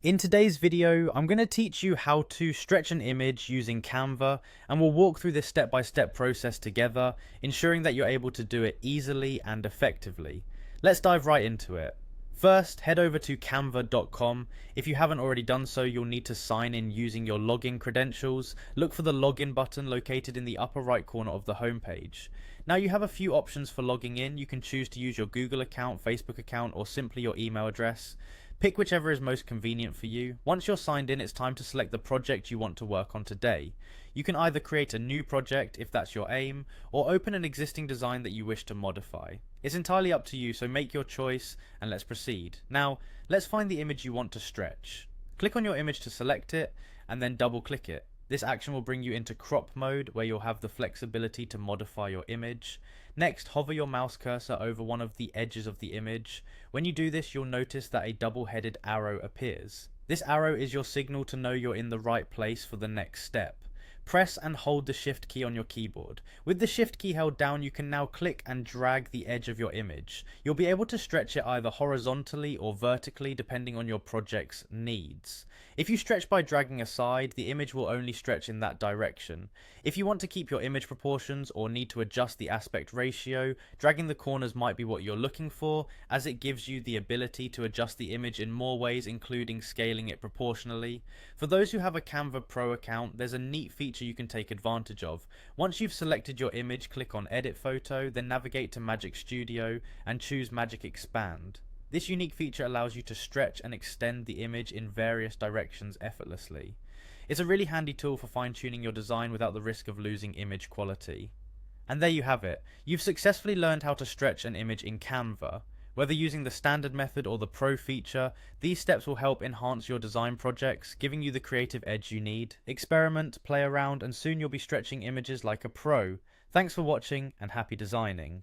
In today's video, I'm going to teach you how to stretch an image using Canva, and we'll walk through this step-by-step process together, ensuring that you're able to do it easily and effectively. Let's dive right into it. First, head over to canva.com. If you haven't already done so, you'll need to sign in using your login credentials. Look for the login button located in the upper right corner of the homepage. Now you have a few options for logging in. You can choose to use your Google account, Facebook account, or simply your email address. Pick whichever is most convenient for you. Once you're signed in, it's time to select the project you want to work on today. You can either create a new project if that's your aim, or open an existing design that you wish to modify. It's entirely up to you, so make your choice and let's proceed. Now, let's find the image you want to stretch. Click on your image to select it, and then double click it. This action will bring you into crop mode, where you'll have the flexibility to modify your image. Next, hover your mouse cursor over one of the edges of the image. When you do this, you'll notice that a double-headed arrow appears. This arrow is your signal to know you're in the right place for the next step. Press and hold the Shift key on your keyboard. With the Shift key held down, you can now click and drag the edge of your image. You'll be able to stretch it either horizontally or vertically depending on your project's needs. If you stretch by dragging aside, the image will only stretch in that direction. If you want to keep your image proportions or need to adjust the aspect ratio, dragging the corners might be what you're looking for, as it gives you the ability to adjust the image in more ways, including scaling it proportionally. For those who have a Canva Pro account, there's a neat feature you can take advantage of. Once you've selected your image, click on Edit Photo, then navigate to Magic Studio and choose Magic Expand. This unique feature allows you to stretch and extend the image in various directions effortlessly. It's a really handy tool for fine-tuning your design without the risk of losing image quality. And there you have it. You've successfully learned how to stretch an image in Canva. Whether using the standard method or the Pro feature, these steps will help enhance your design projects, giving you the creative edge you need. Experiment, play around, and soon you'll be stretching images like a pro. Thanks for watching, and happy designing.